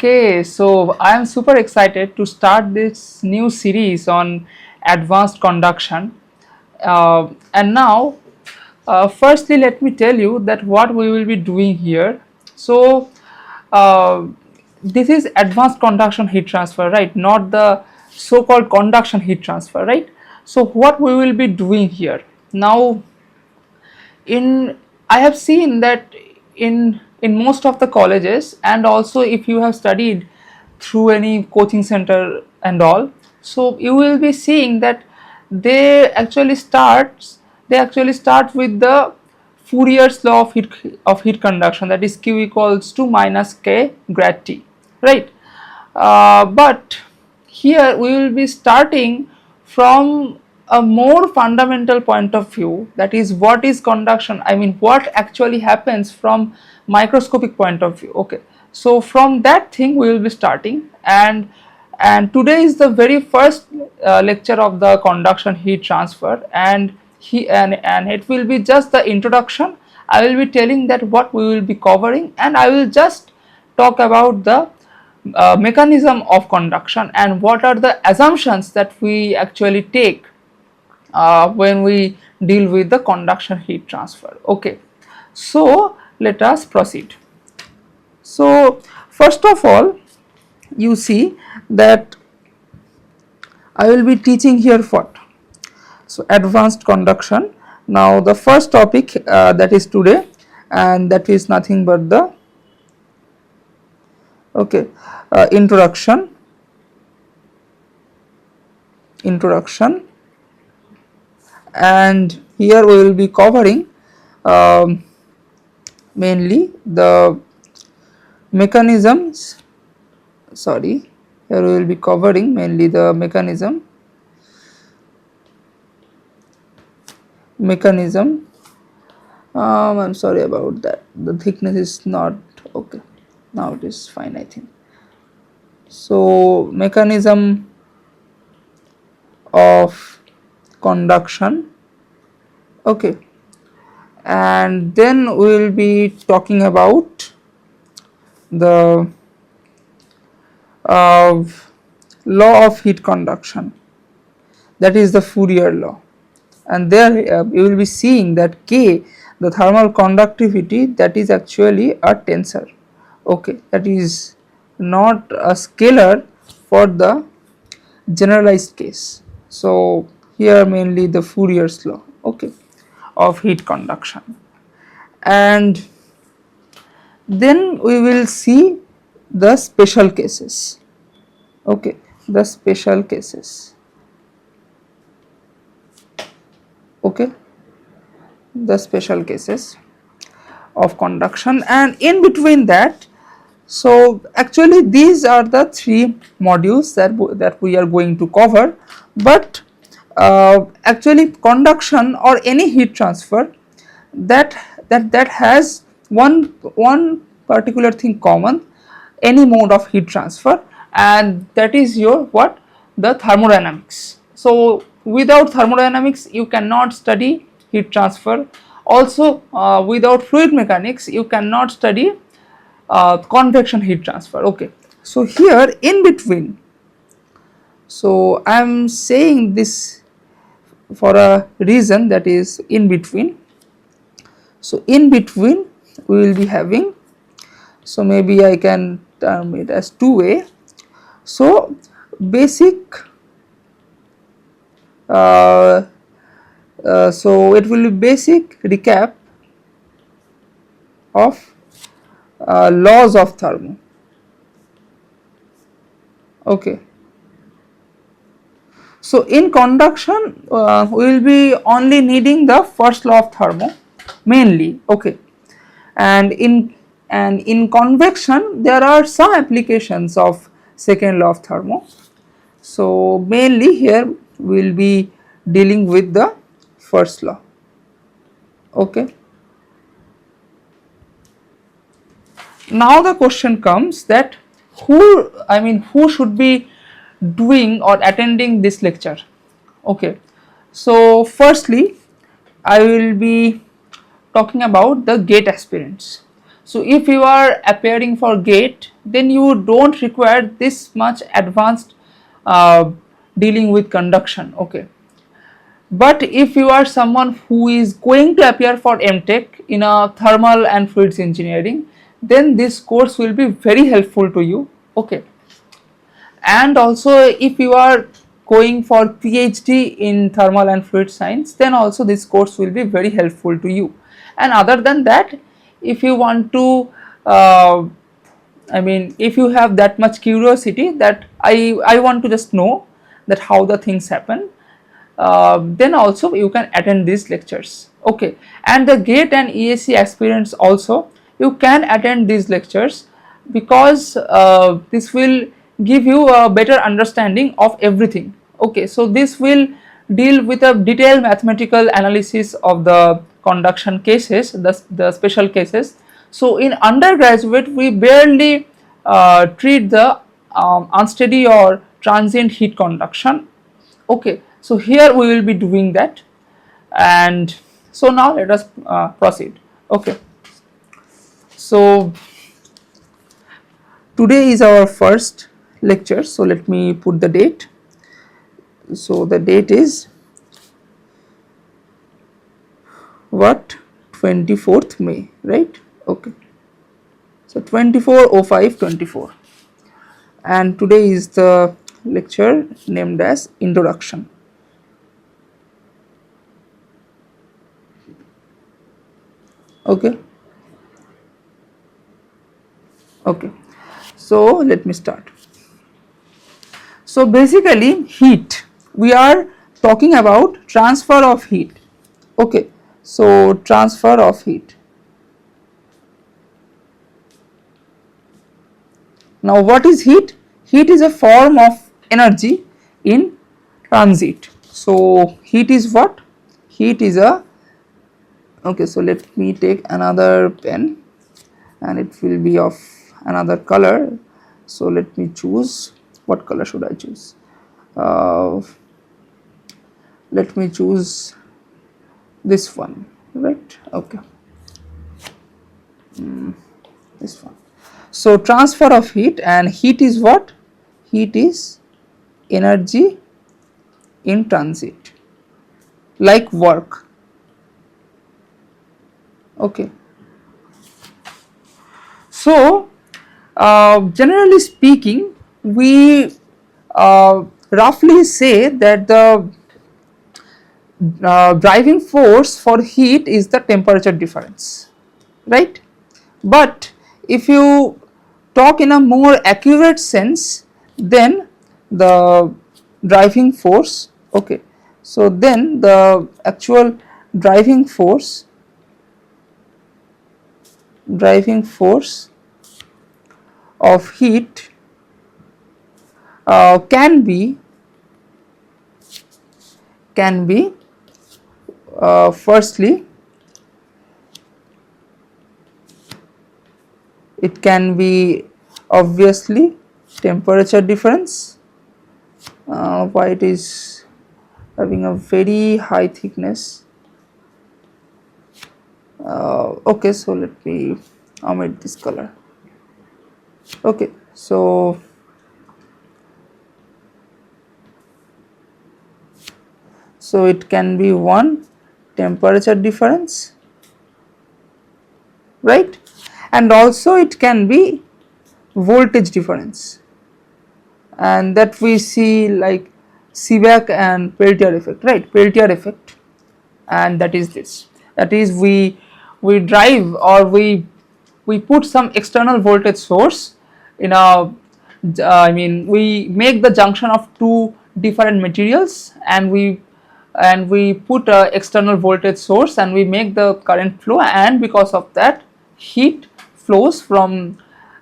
Okay, so I am super excited to start this new series on advanced conduction. And now, firstly, let me tell you that what we will be doing here. So, uh, this is advanced conduction heat transfer, right? Not the so-called conduction heat transfer, right? So, what we will be doing here now, in I have seen that in most of the colleges, and also if you have studied through any coaching center and all, so you will be seeing that they actually start with the Fourier's law of heat conduction, that is Q equals to minus K grad T, right? But here we will be starting from a more fundamental point of view, that is what is conduction, I mean what actually happens from microscopic point of view. Okay, so from that thing we will be starting, and today is the very first lecture of the conduction heat transfer, and it will be just the introduction. I will be telling that what we will be covering, and I will just talk about the mechanism of conduction and what are the assumptions that we actually take when we deal with the conduction heat transfer. Okay, so let us proceed. So first of all, you see that I will be teaching here what? So advanced conduction. Now the first topic that is today, and that is nothing but the introduction, and here we will be covering mainly the mechanisms. Sorry, here we will be covering mainly the mechanism. I'm sorry about that. The thickness is not okay. Now it is fine, I think. So mechanism of conduction. Okay, and then we will be talking about the law of heat conduction, that is the Fourier law, and there you will be seeing that K, the thermal conductivity, that is actually a tensor. Okay, that is not a scalar for the generalized case. So here mainly the Fourier's law, okay, of heat conduction, and then we will see the special cases. Okay, the special cases. Okay, the special cases of conduction, and in between that, so actually these are the three modules that we are going to cover, but actually conduction or any heat transfer that has one particular thing common, any mode of heat transfer, and that is your what, the thermodynamics. So without thermodynamics you cannot study heat transfer. Also without fluid mechanics you cannot study convection heat transfer. Okay, so here in between, so I am saying this for a reason, that is in between. So in between we will be having, so maybe I can term it as 2A. So basic, so it will be basic recap of laws of thermo. Okay, so in conduction we will be only needing the first law of thermo mainly. Okay, and in convection there are some applications of second law of thermo. So mainly here we will be dealing with the first law. Okay, now the question comes that who should be doing or attending this lecture. Okay, so firstly I will be talking about the GATE aspirants. So if you are appearing for GATE, then you don't require this much advanced dealing with conduction, okay. But if you are someone who is going to appear for M.Tech in a thermal and fluids engineering, then this course will be very helpful to you, okay. And also if you are going for PhD in thermal and fluid science, then also this course will be very helpful to you. And other than that, if you want to if you have that much curiosity that I want to just know that how the things happen, then also you can attend these lectures, okay. And the GATE and ESC aspirants also, you can attend these lectures, because this will give you a better understanding of everything, okay. So this will deal with a detailed mathematical analysis of the conduction cases, the special cases. So in undergraduate we barely treat the unsteady or transient heat conduction, okay. So here we will be doing that, and so now let us proceed, okay. So today is our first lecture, so let me put the date. So the date is what, 24th May, right, okay. So 24/05/24, and today is the lecture named as Introduction. Okay, okay. So let me start. So basically heat, we are talking about transfer of heat, okay. So transfer of heat. Now what is heat? Heat is a form of energy in transit. So heat is what? Heat is a, okay, so let me take another pen and it will be of another color. So let me choose, what color should I choose? Let me choose this one, right, okay. This one. So transfer of heat, and heat is what? Heat is energy in transit, like work, okay. So generally speaking, we roughly say that the driving force for heat is the temperature difference, right. But if you talk in a more accurate sense, then the driving force, okay, so then the actual driving force of heat can be firstly, it can be obviously temperature difference. Why it is having a very high thickness, okay. So let me omit this color, okay. So it can be one, temperature difference, right, and also it can be voltage difference, and that we see like Seebeck and Peltier effect, right, Peltier effect. And that is this, that is we drive, or we put some external voltage source in a we make the junction of two different materials, and we put a external voltage source, and we make the current flow, and because of that heat flows from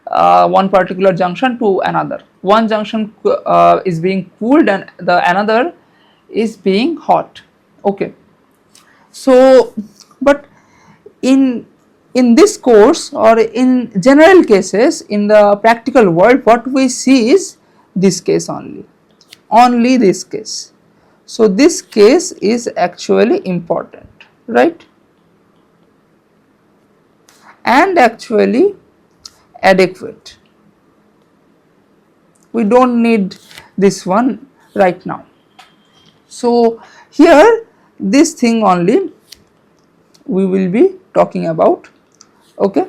one particular junction to another. One junction is being cooled and the another is being hot, okay. So but in this course, or in general cases in the practical world, what we see is this case only this case. So this case is actually important, right. and actually adequate. We don't need this one right now. So here this thing only we will be talking about. Okay.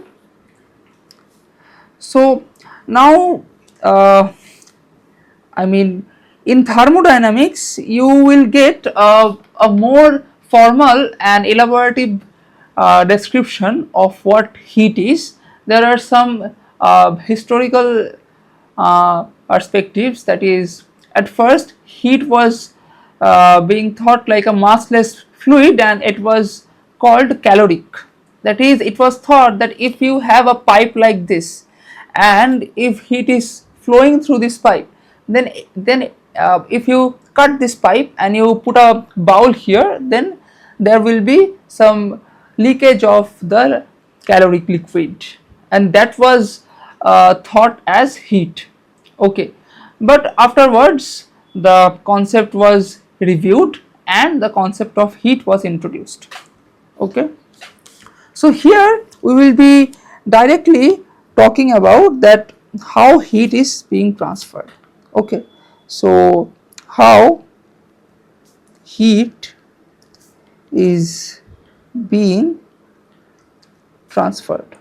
So now I mean, in thermodynamics you will get a more formal and elaborative description of what heat is. There are some historical perspectives, that is, at first heat was being thought like a massless fluid and it was called caloric. That is, it was thought that if you have a pipe like this and if heat is flowing through this pipe, then if you cut this pipe and you put a bowl here, then there will be some leakage of the caloric liquid, and that was thought as heat. Okay, but afterwards the concept was reviewed and the concept of heat was introduced. Okay, so here we will be directly talking about that how heat is being transferred. Okay, so how heat is being transferred,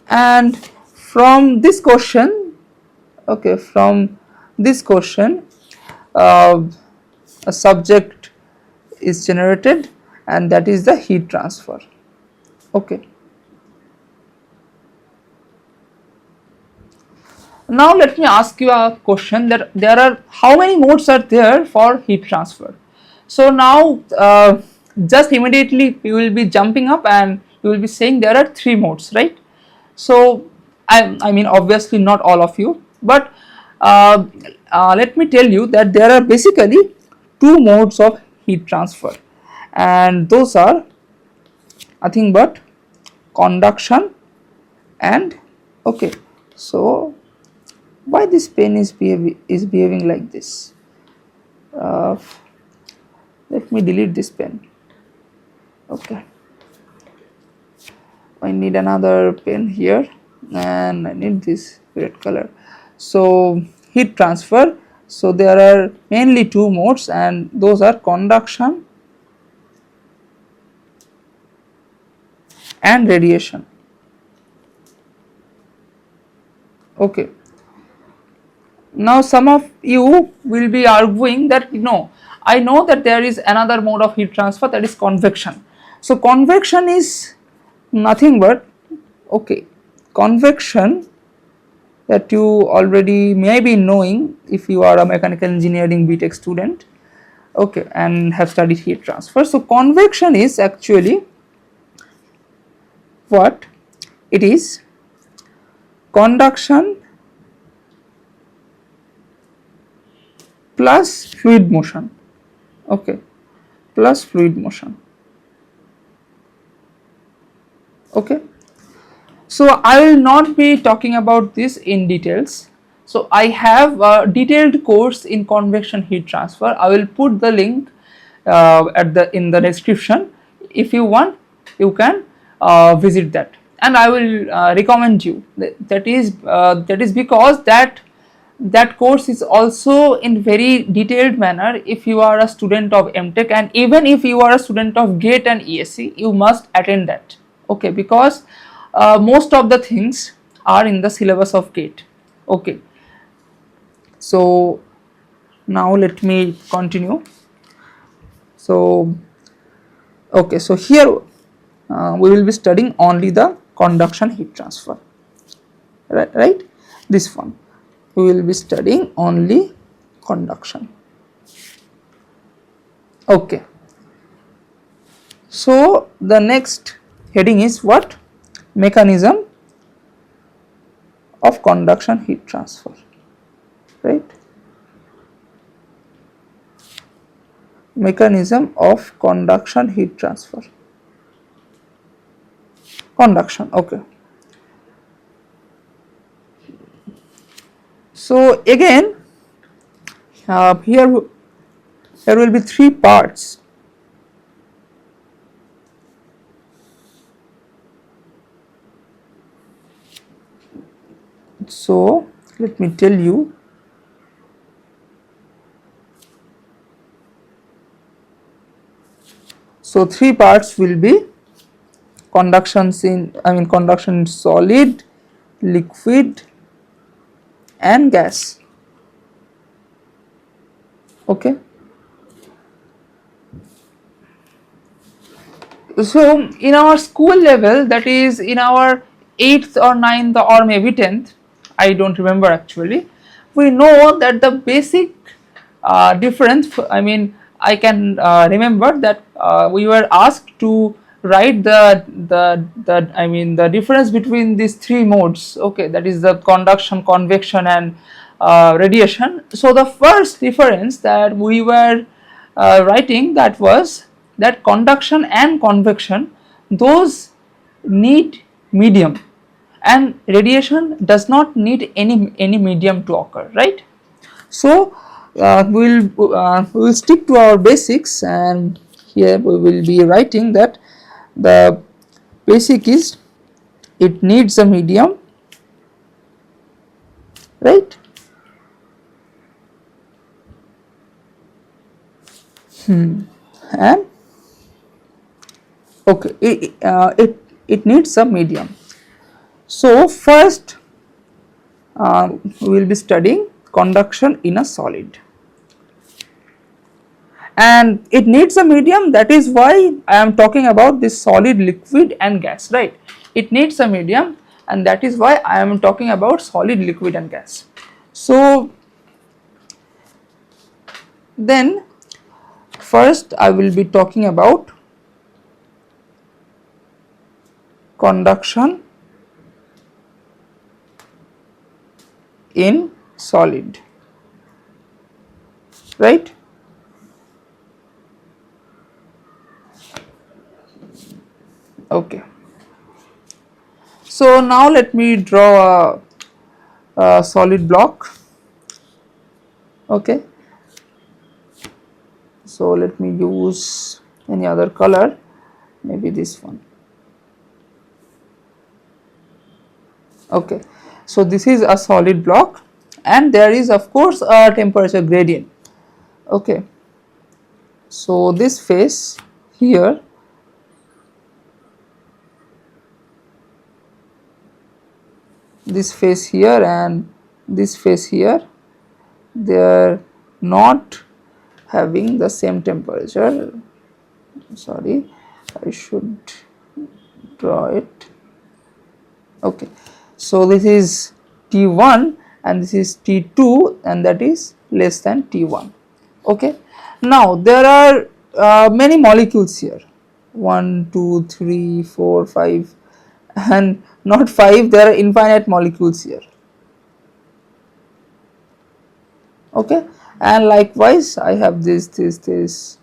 and from this question, okay, from this question a subject is generated, and that is the heat transfer. Okay, now let me ask you a question, that there are how many modes are there for heat transfer. So now just immediately you will be jumping up and you will be saying there are 3 modes, right? So I mean, obviously not all of you, but let me tell you that there are basically 2 modes of heat transfer, and those are nothing but conduction and, okay, so why this pen is behaving like this? Let me delete this pen. Okay, I need another pen here, and I need this red color. So heat transfer, so there are mainly 2 modes, and those are conduction and radiation. Okay, now some of you will be arguing that no, I know that there is another mode of heat transfer, that is convection. So convection is nothing but, okay, convection that you already may be knowing if you are a mechanical engineering B.Tech student, okay, and have studied heat transfer. So convection is actually what it is: conduction plus fluid motion. Okay, plus fluid motion. Okay, so I will not be talking about this in details. So I have a detailed course in convection heat transfer. I will put the link in the description. If you want, you can visit that, and I will recommend you. That is because that course is also in very detailed manner. If you are a student of M.Tech, and even if you are a student of GATE and IISc, you must attend that. Okay, because most of the things are in the syllabus of GATE. Okay, so now let me continue. So okay, so here we will be studying only the conduction heat transfer, right? This one we will be studying only conduction. Okay, so the next heading is what? Mechanism of conduction heat transfer, right? Mechanism of conduction heat transfer. Conduction, okay. So again, here will be 3 parts. So let me tell you. So three parts will be conduction in solid, liquid and gas. Okay. So in our school level, that is in our 8th or 9th or maybe 10th, I don't remember actually, we know that the basic difference, I can remember that we were asked to write the difference between these three modes. Okay, that is the conduction, convection and radiation. So the first difference that we were writing, that was that conduction and convection, those need medium, and radiation does not need any medium to occur, right? So we'll stick to our basics, and here we will be writing that the basic is it needs a medium, right? And okay, it needs a medium. So first we will be studying conduction in a solid, and it needs a medium. That is why I am talking about this solid, liquid and gas, right? It needs a medium, and that is why I am talking about solid, liquid and gas. So then first I will be talking about conduction in solid, right? Okay. So now let me draw a solid block. Okay. So let me use any other color, maybe this one. Okay. So this is a solid block, and there is of course a temperature gradient. Okay. So this face here, this face here and this face here, they are not having the same temperature. Sorry, I should draw it. Okay. So this is T1 and this is T2, and that is less than T1. Okay. Now there are many molecules here, 1, 2, 3, 4, 5, and not 5, there are infinite molecules here. Okay. And likewise I have this,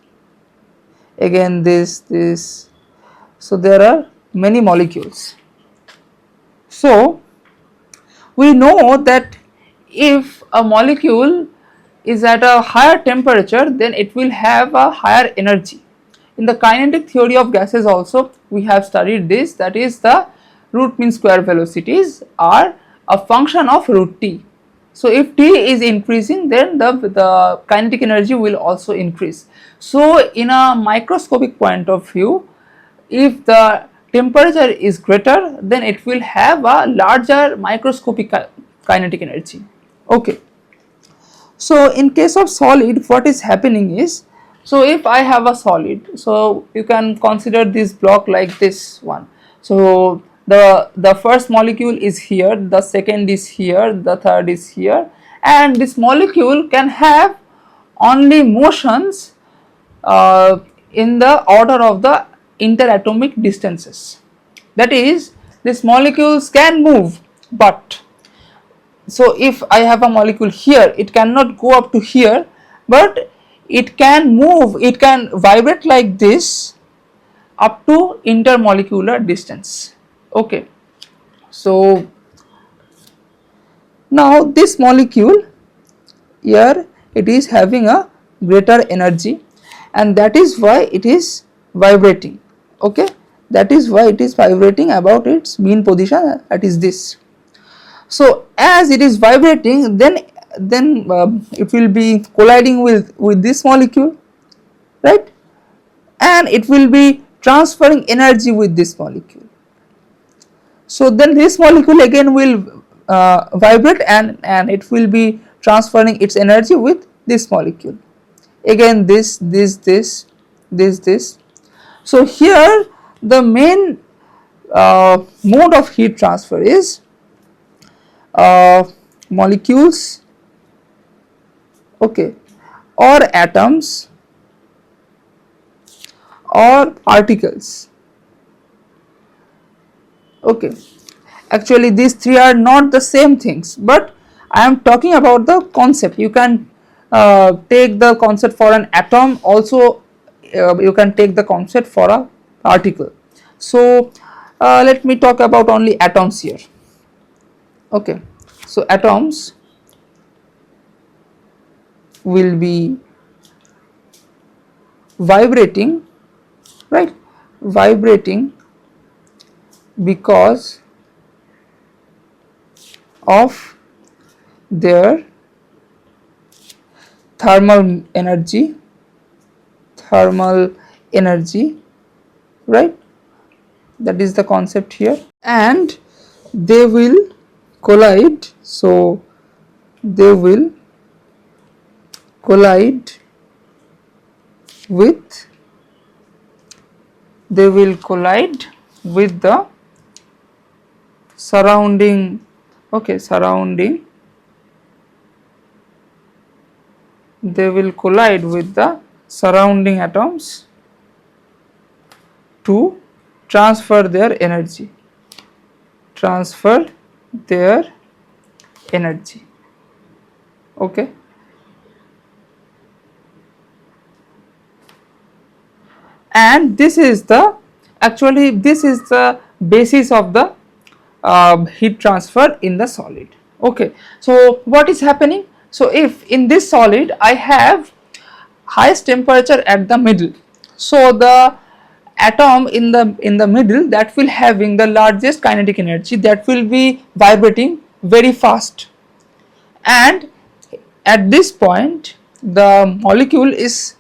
again this. So there are many molecules. So we know that if a molecule is at a higher temperature, then it will have a higher energy. In the kinetic theory of gases also we have studied this, that is the root mean square velocities are a function of root t. So if t is increasing, then the kinetic energy will also increase. So in a microscopic point of view, if the temperature is greater, then it will have a larger microscopic kinetic energy. Okay. So in case of solid, what is happening is, so if I have a solid, so you can consider this block like this one. So the first molecule is here, the second is here, the third is here, and this molecule can have only motions in the order of the interatomic distances. That is, these molecules can move, but so if I have a molecule here, it cannot go up to here, but it can move, it can vibrate like this up to intermolecular distance. Okay. So now this molecule here, it is having a greater energy, and that is why it is vibrating. Okay, that is why it is vibrating about its mean position, that is this. So as it is vibrating, then it will be colliding with this molecule, right, and it will be transferring energy with this molecule. So then this molecule again will vibrate, and it will be transferring its energy with this molecule, again this. So here the main mode of heat transfer is molecules, okay, or atoms or particles, okay. Actually these three are not the same things, but I am talking about the concept. You can take the concept for an atom, also you can take the concept for a particle. So let me talk about only atoms here, okay. So atoms will be vibrating, right, vibrating because of their thermal energy, right, that is the concept here, and they will collide. So they will collide with the surrounding, okay, they will collide with the surrounding atoms to transfer their energy, okay. And this is the basis of the heat transfer in the solid, okay. So what is happening? So if in this solid I have highest temperature at the middle, so the atom in the middle, that will having the largest kinetic energy, that will be vibrating very fast, and at this point the molecule is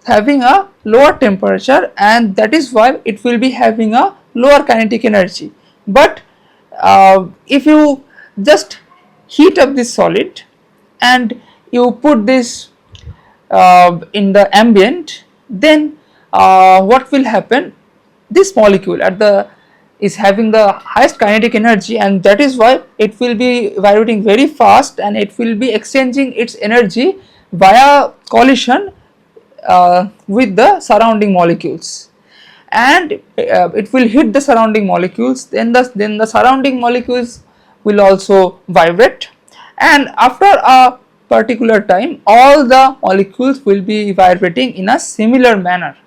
having a lower temperature, and that is why it will be having a lower kinetic energy. But if you just heat up this solid and you put this in the ambient, then what will happen? This molecule is having the highest kinetic energy, and that is why it will be vibrating very fast, and it will be exchanging its energy via collision with the surrounding molecules, and it will hit the surrounding molecules. Then the surrounding molecules will also vibrate, and after a particular time all the molecules will be vibrating in a similar manner.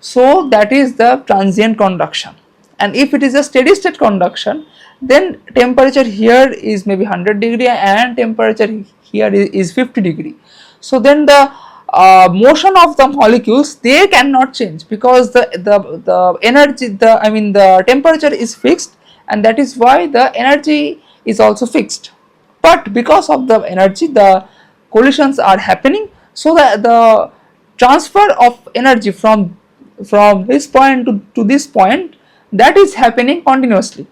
So that is the transient conduction. And if it is a steady state conduction, then temperature here is maybe 100 degree and temperature here is 50 degree. So then the motion of the molecules, they cannot change, because the energy, the temperature is fixed, and that is why the energy is also fixed. But because of the energy, the collisions are happening, so that the transfer of energy from this point to this point, that is happening continuously,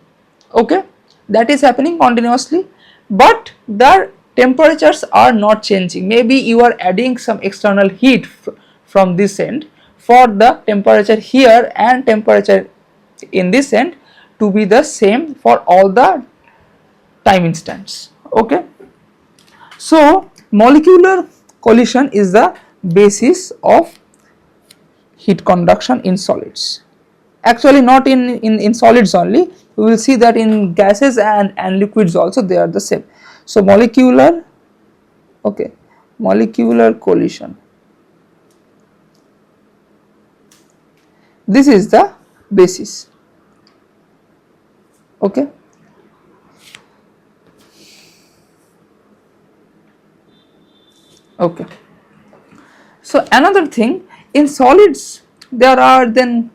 okay, that is happening continuously, but the temperatures are not changing. Maybe you are adding some external heat from this end for the temperature here and temperature in this end to be the same for all the time instants, okay. So molecular collision is the basis of heat conduction in solids. Actually not in solids only, we will see that in gases and liquids also they are the same. So molecular, okay, molecular collision, this is the basis, okay. Okay. So another thing, in solids there are then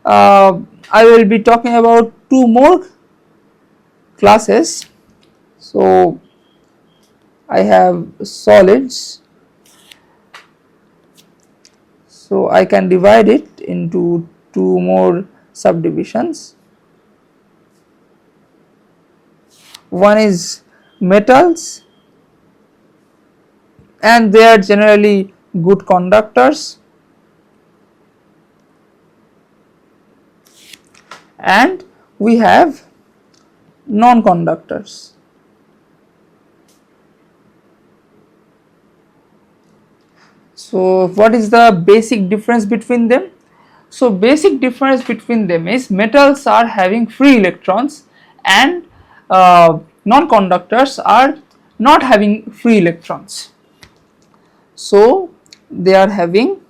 I will be talking about two more classes. So I have solids, so I can divide it into two more subdivisions. One is metals, and they are generally good conductors, and we have non-conductors. So what is the basic difference between them? So basic difference between them is metals are having free electrons, and non-conductors are not having free electrons. So they are having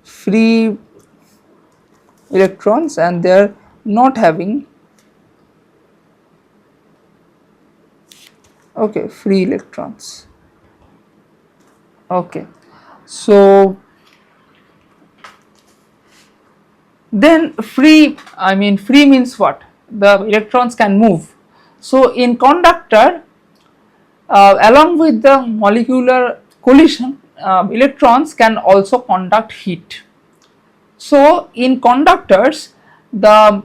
free electrons and they are not having free electrons. Okay, so then free means what? The electrons can move. So in conductor, along with the molecular collision, electrons can also conduct heat. So in conductors, the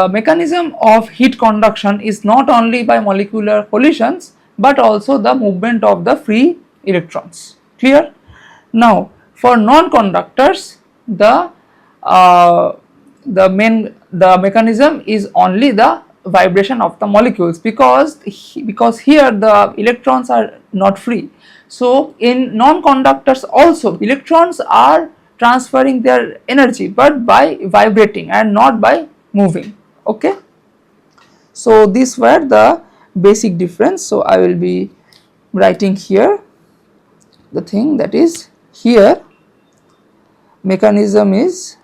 mechanism of heat conduction is not only by molecular collisions but also the movement of the free electrons. Clear? Now for non-conductors, the mechanism is only the vibration of the molecules, because here the electrons are not free. So in non-conductors also electrons are transferring their energy, but by vibrating and not by moving. Okay, so these were the basic difference. So I will be writing here the thing, that is, here mechanism is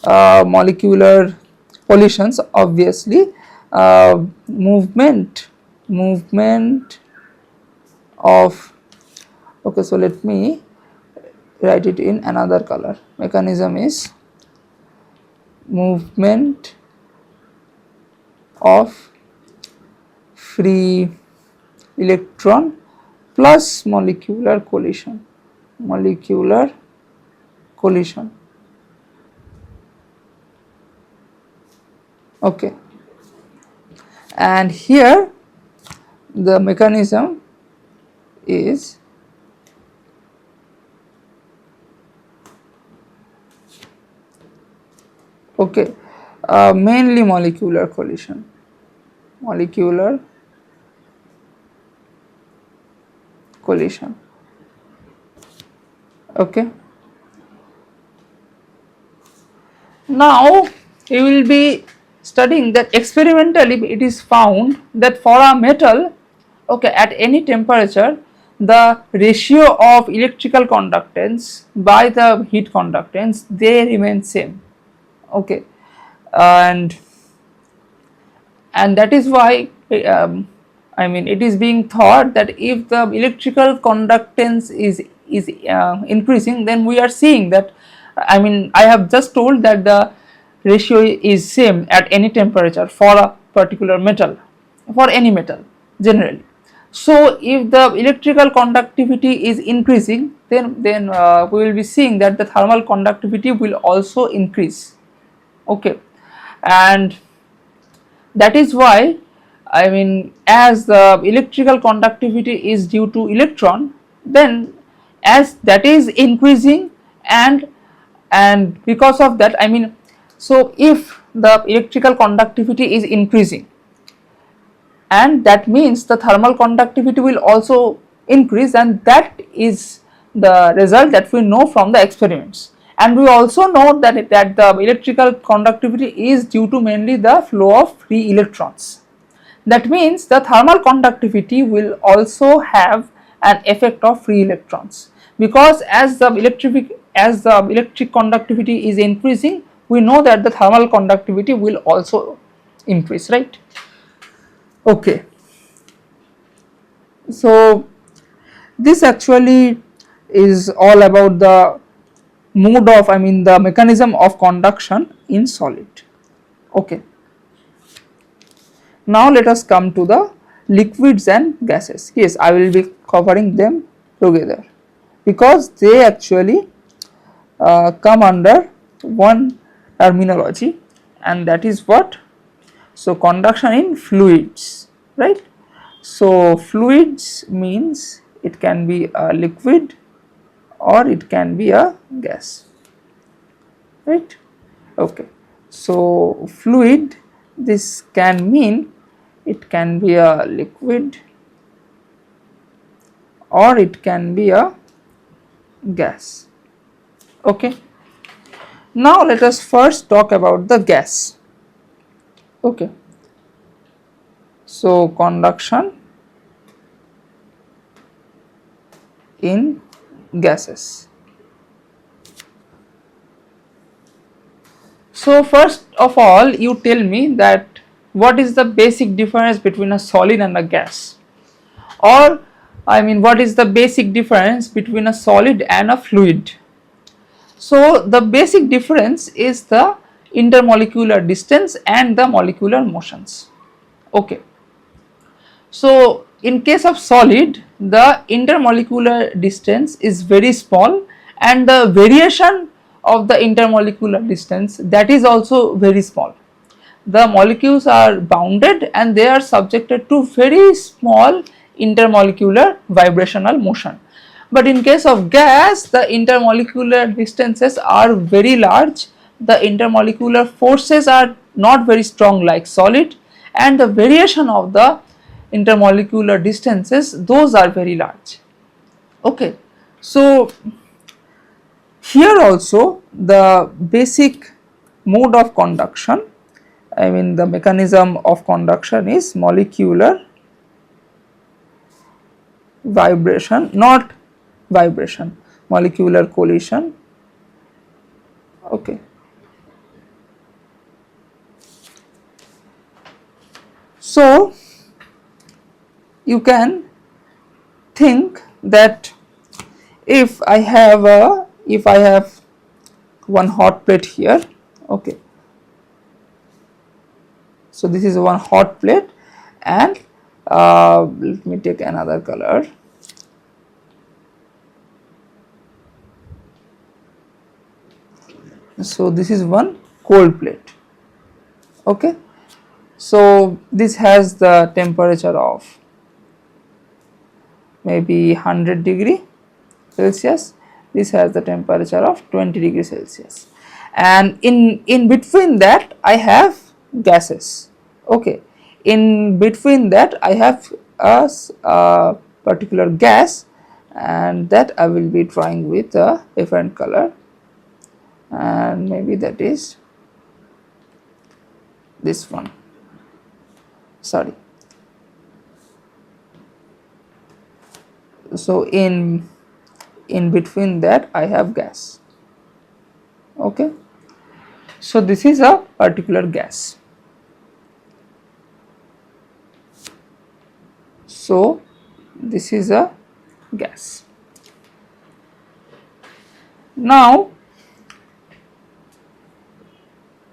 molecular collisions, obviously, movement of, okay, so let me write it in another color. Mechanism is movement of free electron plus molecular collision. Okay, and here the mechanism is mainly molecular collision. Okay, now we will be studying that experimentally it is found that for a metal, at any temperature, the ratio of electrical conductance by the heat conductance, they remain same. Okay, and that is why it is being thought that if the electrical conductance is increasing, then we are seeing that, I have just told that the ratio is same at any temperature for a particular metal, for any metal generally. So if the electrical conductivity is increasing, then we will be seeing that the thermal conductivity will also increase. Okay, and that is why, as the electrical conductivity is due to electron, then as that is increasing, and because of that, so if the electrical conductivity is increasing, and that means the thermal conductivity will also increase, and that is the result that we know from the experiments. And we also know that the electrical conductivity is due to mainly the flow of free electrons. That means the thermal conductivity will also have an effect of free electrons, because as the electric conductivity is increasing, we know that the thermal conductivity will also increase, right? Okay, so this actually is all about the mode of, the mechanism of conduction, in solid. Okay. Now let us come to the liquids and gases. Yes, I will be covering them together because they actually come under one terminology, and that is what? So conduction in fluids, right? So fluids means it can be a liquid or it can be a gas, right? Okay. So fluid, this can mean it can be a liquid or it can be a gas. Okay. Now let us first talk about the gas. Okay. So conduction in gases. So first of all, you tell me that what is the basic difference between a solid and a gas, or I mean what is the basic difference between a solid and a fluid. So the basic difference is the intermolecular distance and the molecular motions. Okay. So in case of solid, the intermolecular distance is very small and the variation of the intermolecular distance, that is also very small. The molecules are bounded and they are subjected to very small intermolecular vibrational motion. But in case of gas, the intermolecular distances are very large, the intermolecular forces are not very strong like solid, and the variation of the intermolecular distances, those are very large. Okay. So here also the basic mode of conduction, I mean the mechanism of conduction is molecular vibration, not vibration, molecular collision. Okay. So you can think that if I have one hot plate here, okay, so this is one hot plate and let me take another color. So this is one cold plate. Okay. So this has the temperature of maybe 100 degree Celsius, this has the temperature of 20 degrees Celsius, and in between that I have gases. Okay. In between that I have a particular gas, and that I will be drawing with a different color, and maybe that is this one, sorry. So in between that I have gas. Okay. So this is a particular gas. So this is a gas. Now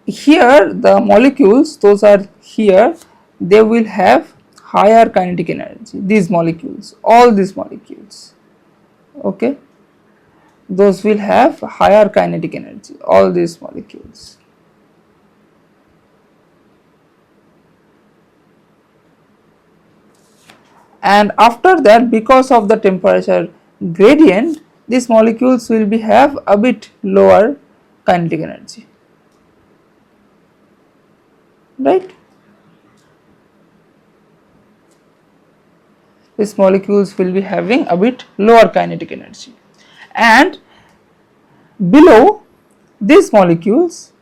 here the molecules, those are here, they will have higher kinetic energy, these molecules, all these molecules. Okay, those will have higher kinetic energy, all these molecules. And after that, because of the temperature gradient, these molecules will be have a bit lower kinetic energy, right? These molecules will be having a bit lower kinetic energy, and below these molecules,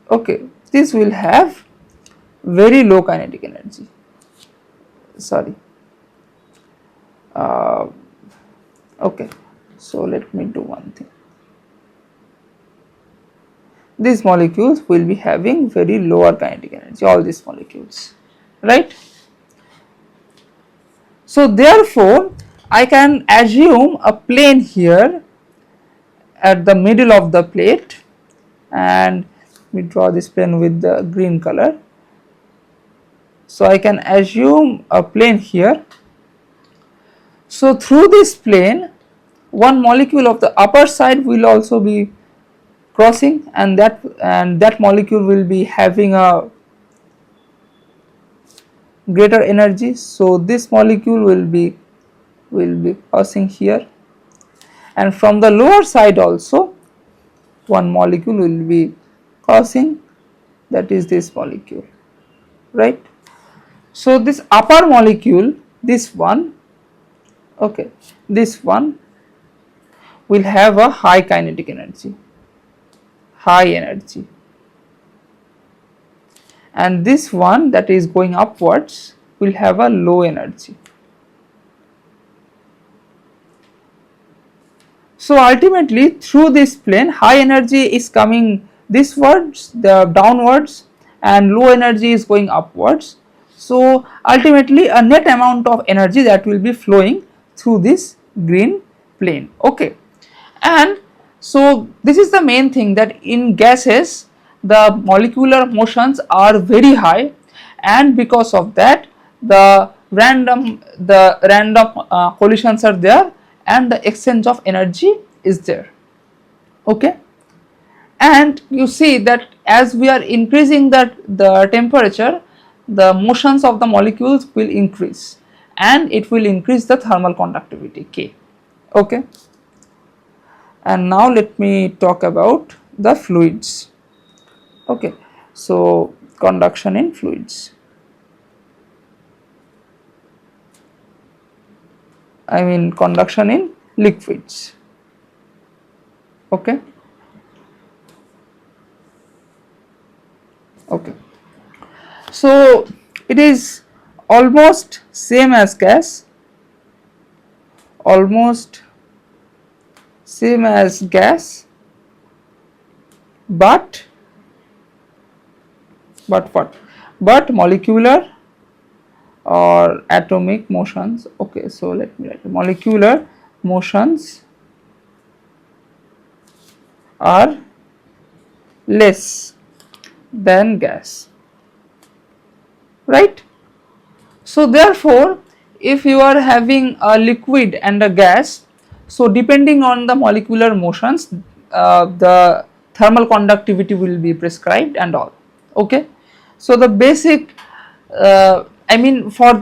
okay, this will have very low kinetic energy. Sorry. Okay, so let me do one thing. These molecules will be having very lower kinetic energy, all these molecules, right? So therefore I can assume a plane here at the middle of the plate, and we draw this plane with the green color. So I can assume a plane here. So through this plane, one molecule of the upper side will also be crossing, and that molecule will be having a greater energy. So this molecule will be passing here, and from the lower side also one molecule will be crossing, that is this molecule, right. So this upper molecule, this one, okay, this one will have a high kinetic energy, and this one that is going upwards will have a low energy. So ultimately through this plane, high energy is coming this wards, the downwards, and low energy is going upwards. So ultimately a net amount of energy that will be flowing through this green plane, okay. And so this is the main thing, that in gases the molecular motions are very high, and because of that the random collisions are there, and the exchange of energy is there, okay. And you see that as we are increasing the temperature, the motions of the molecules will increase, and it will increase the thermal conductivity K, okay. And now let me talk about the fluids, okay. So conduction in fluids, I mean conduction in liquids, okay. Okay, so it is almost same as gas, but what? But molecular or atomic motions, okay. So let me write, molecular motions are less than gas, right. So therefore if you are having a liquid and a gas, so depending on the molecular motions the thermal conductivity will be prescribed and all, okay. So the basic I mean for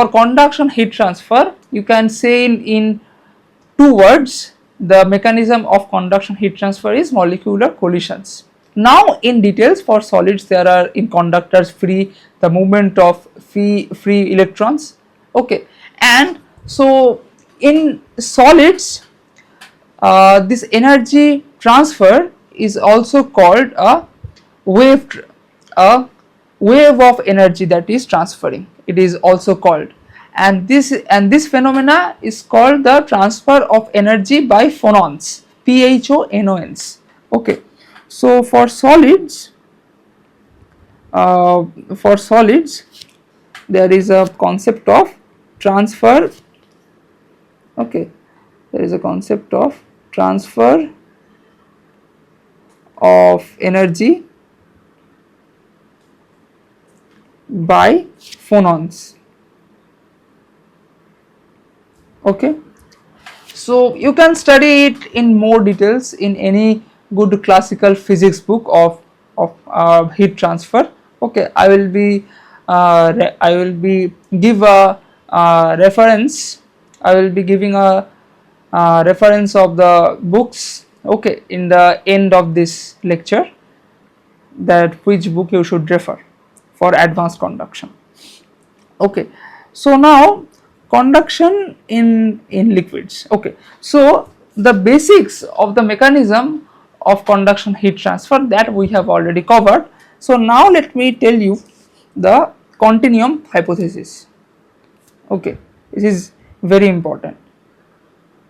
conduction heat transfer, you can say in two words, the mechanism of conduction heat transfer is molecular collisions. Now in details, for solids there are in conductors the movement of free electrons, okay. And so in solids this energy transfer is also called a wave of energy that is transferring, it is also called, and this phenomena is called the transfer of energy by phonons, phonons, okay. So for solids there is a concept of transfer, okay, there is a concept of transfer of energy by phonons, okay. So you can study it in more details in any good classical physics book of heat transfer, okay. I will be give a reference, I will be giving a reference of the books, okay, in the end of this lecture, that which book you should refer for advanced conduction, okay. So now conduction in liquids, okay. So the basics of the mechanism of conduction heat transfer that we have already covered. So now let me tell you the continuum hypothesis, okay. This is very important,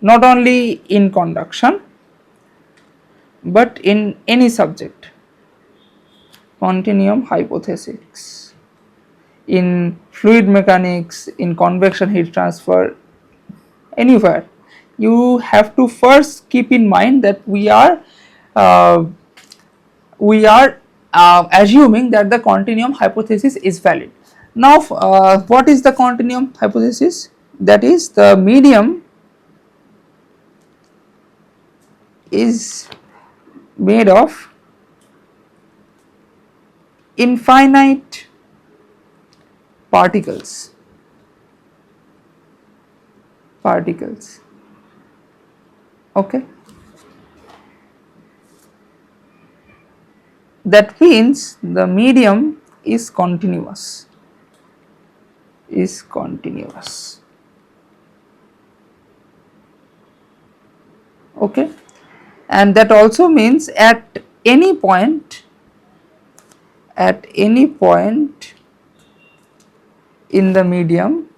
not only in conduction but in any subject. Continuum hypothesis in fluid mechanics, in convection heat transfer, anywhere, you have to first keep in mind that we are we are assuming that the continuum hypothesis is valid. Now what is the continuum hypothesis? That is, the medium is made of infinite particles. Okay, that means the medium is continuous. Okay, and that also means at any point in the medium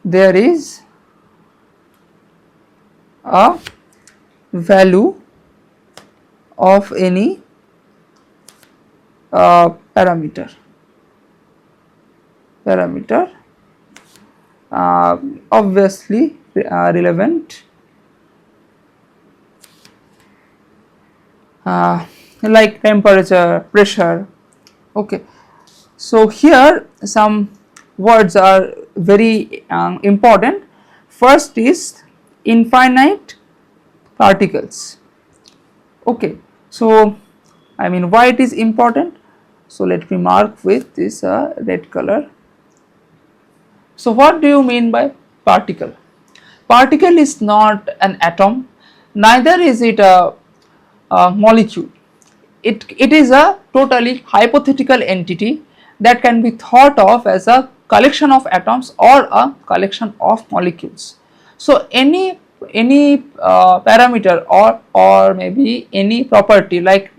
there is a value of any parameter obviously relevant, like temperature, pressure. Okay, so here some words are very important. First is infinite particles. Okay, so I mean, why it is important? So let me mark with this red color. So what do you mean by particle? Particle is not an atom, neither is it a molecule. It is a totally hypothetical entity that can be thought of as a collection of atoms or a collection of molecules. So any parameter or maybe any property like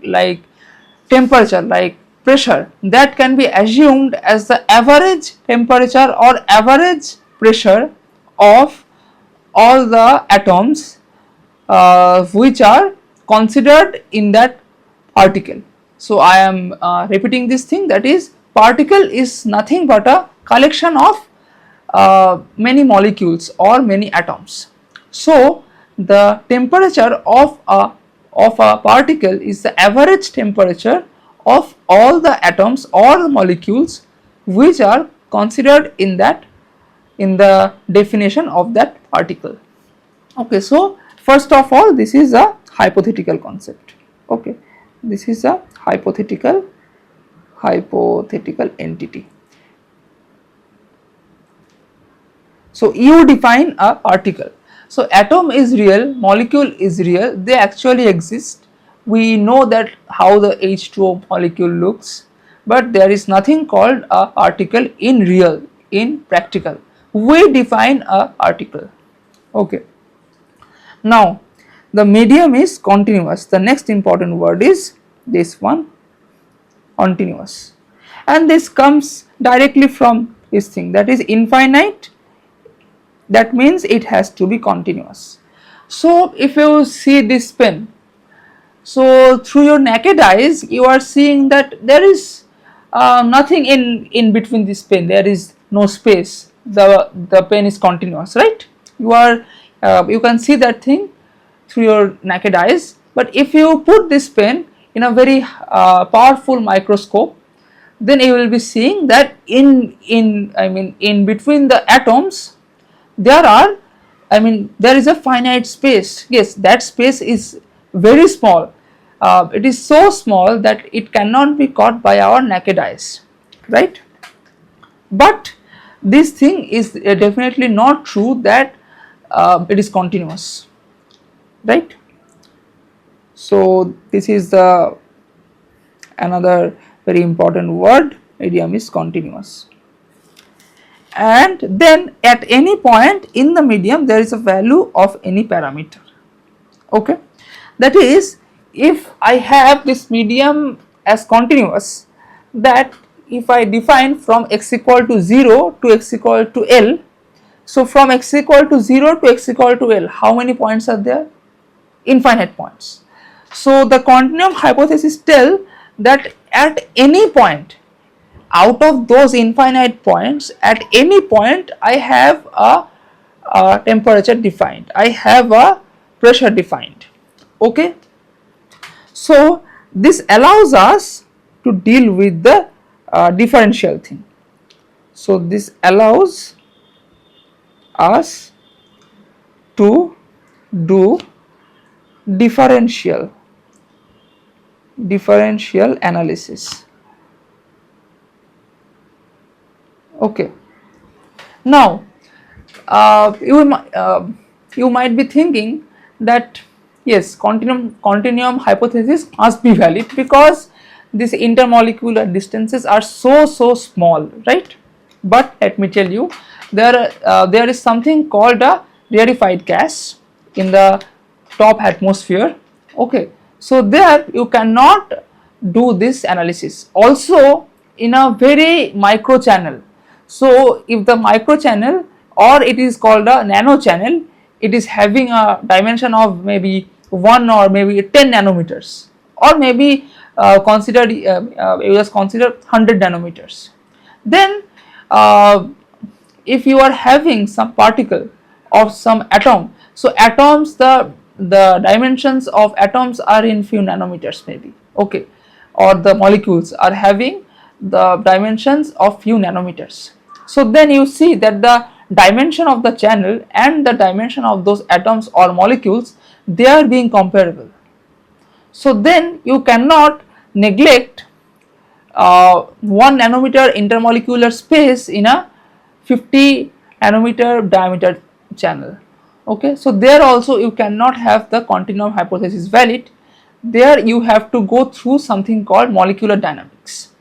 temperature, like pressure, that can be assumed as the average temperature or average pressure of all the atoms which are considered in that particle. So I am repeating this thing, that is, particle is nothing but a collection of many molecules or many atoms. So the temperature of a particle is the average temperature of all the atoms or molecules which are considered in the definition of that particle. Okay, so first of all, this is a hypothetical concept. Okay, this is a hypothetical entity. So you define a particle. So atom is real, molecule is real, they actually exist. We know that how the H2O molecule looks, but there is nothing called a particle in real, in practical. We define a particle. Okay. Now the medium is continuous. The next important word is this one, continuous, and this comes directly from this thing, that is infinite. That means it has to be continuous. So if you see this pen, so through your naked eyes you are seeing that there is nothing in between this pen, there is no space, the pen is continuous, right? You can see that thing through your naked eyes, but if you put this pen in a very powerful microscope, then you will be seeing that in between the atoms there is a finite space. Yes, that space is very small. It is so small that it cannot be caught by our naked eyes, right? But this thing is definitely not true that it is continuous, right? So this is the another very important word, medium is continuous. And then at any point in the medium there is a value of any parameter. Okay, that is, if I have this medium as continuous, that if I define from x equal to 0 to x equal to L, so from x equal to 0 to x equal to L, how many points are there? Infinite points. So the continuum hypothesis tell that at any point out of those infinite points, at any point I have a temperature defined, I have a pressure defined. Okay, so this allows us to deal with the differential thing. So this allows us to do differential analysis. Okay, now you might be thinking that yes, continuum hypothesis must be valid because these intermolecular distances are so small, right? But let me tell you, there is something called a rarefied gas in the top atmosphere. Okay, so there you cannot do this analysis. Also in a very micro channel. So if the micro channel, or it is called a nano channel, it is having a dimension of maybe 1 or maybe 10 nanometers, or maybe you just consider 100 nanometers. Then if you are having some particle of some atom, so atoms, the dimensions of atoms are in few nanometers maybe, okay, or the molecules are having the dimensions of few nanometers. So then you see that the dimension of the channel and the dimension of those atoms or molecules, they are being comparable. So then you cannot neglect 1 nanometer intermolecular space in a 50 nanometer diameter channel. Okay, so there also you cannot have the continuum hypothesis valid. There you have to go through something called molecular dynamics.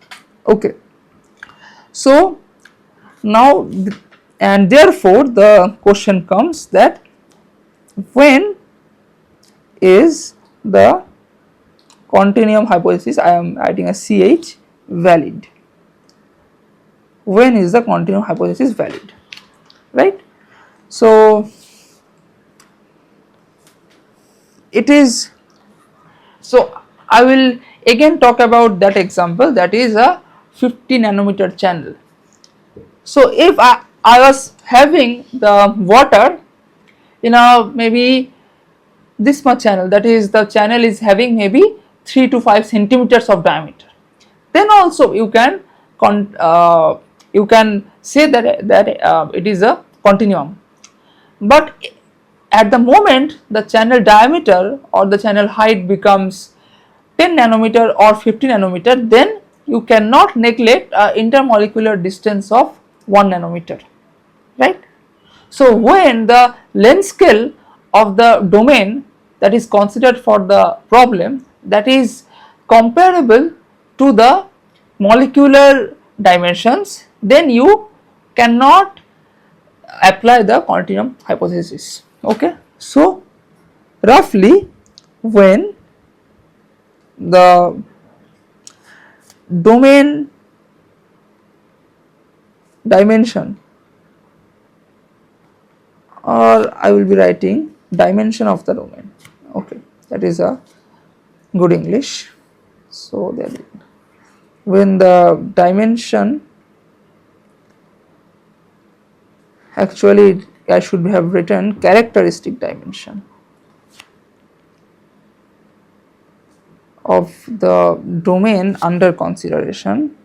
Okay, so now and therefore the question comes that when is the continuum hypothesis, I am writing a CH, valid? When is the continuum hypothesis valid, right? So it is, so I will again talk about that example, that is a 50 nanometer channel. So if I was having the water in a maybe this much channel, that is the channel is having maybe 3 to 5 centimeters of diameter, then also you can say that it is a continuum. But at the moment the channel diameter or the channel height becomes 10 nanometer or 50 nanometer, then you cannot neglect intermolecular distance of 1 nanometer, right? So when the length scale of the domain that is considered for the problem, that is comparable to the molecular dimensions, then you cannot apply the continuum hypothesis. Okay, so roughly when the domain dimension, or I will be writing dimension of the domain, okay, that is a good English. So there, when the dimension, actually I should have written characteristic dimension of the domain under consideration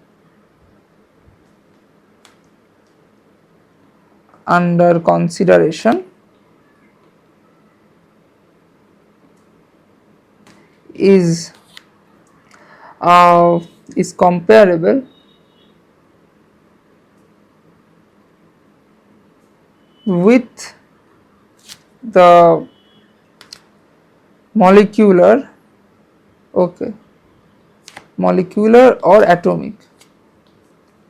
is comparable with the molecular, okay, molecular or atomic,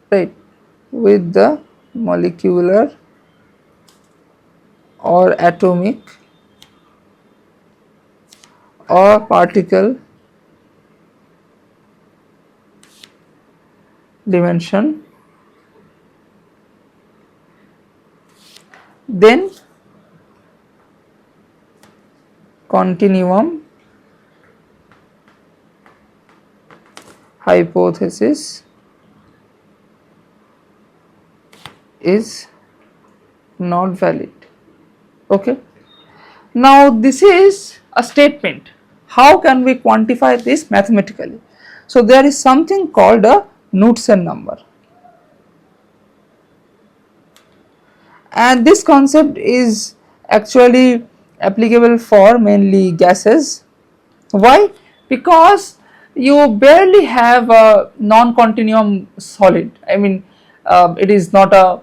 right, with the molecular or atomic or particle dimension, then continuum hypothesis is not valid. Okay, Now this is a statement. How can we quantify this mathematically? So there is something called a Knudsen number, and this concept is actually applicable for mainly gases. Why? Because you barely have a non-continuum solid. I mean, it is not a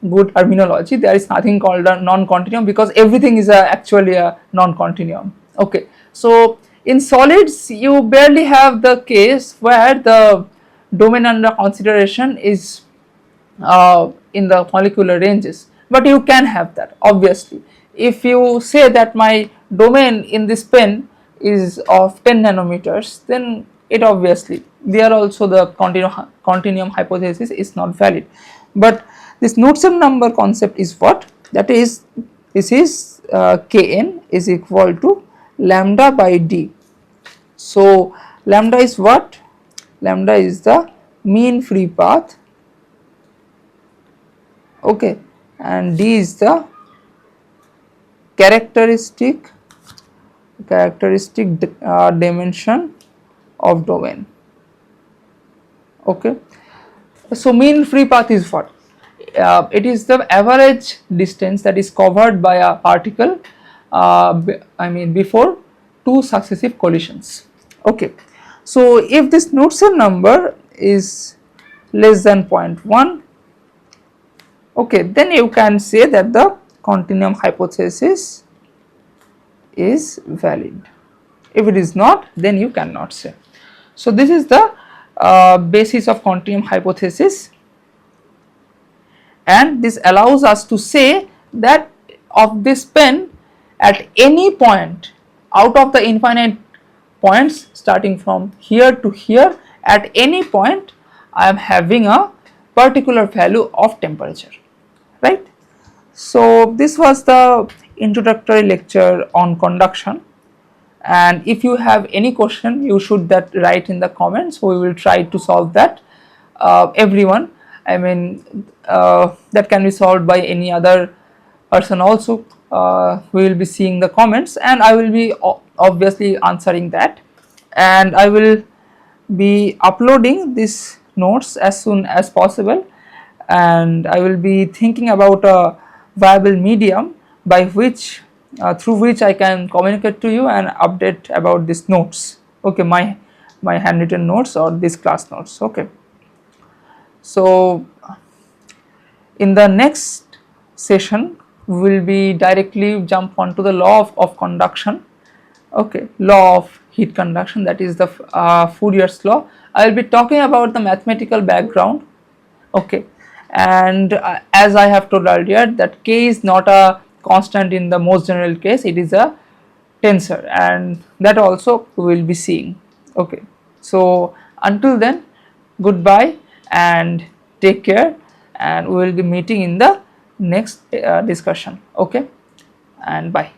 good terminology. There is nothing called a non-continuum because everything is actually a non-continuum. Okay, so in solids you barely have the case where the domain under consideration is in the molecular ranges, but you can have that obviously. If you say that my domain in this pen is of 10 nanometers, then it obviously there also the continuum hypothesis is not valid. But this Knudsen number concept is what? That is, this is Kn is equal to lambda by d. So lambda is what? Lambda is the mean free path, okay, and d is the characteristic dimension of domain. Okay, so mean free path is what? It is the average distance that is covered by a particle before two successive collisions. Okay, so if this Knudsen number is less than 0.1, okay, then you can say that the continuum hypothesis is valid. If it is not, then you cannot say. So this is the basis of continuum hypothesis, and this allows us to say that of this pen at any point out of the infinite points starting from here to here, at any point I am having a particular value of temperature, right? So this was the introductory lecture on conduction, and if you have any question you should that write in the comments. We will try to solve that. Everyone, that can be solved by any other person also. We will be seeing the comments and I will be obviously answering that, and I will be uploading these notes as soon as possible, and I will be thinking about a viable medium by which through which I can communicate to you and update about these notes, okay, my handwritten notes or these class notes. Okay, so in the next session we will be directly jump onto the law of conduction, okay, law of heat conduction, that is the Fourier's law. I will be talking about the mathematical background, okay, and as I have told earlier that K is not a constant in the most general case, it is a tensor, and that also we will be seeing. Okay, so until then, goodbye and take care, and we will be meeting in the next discussion. Okay, and bye.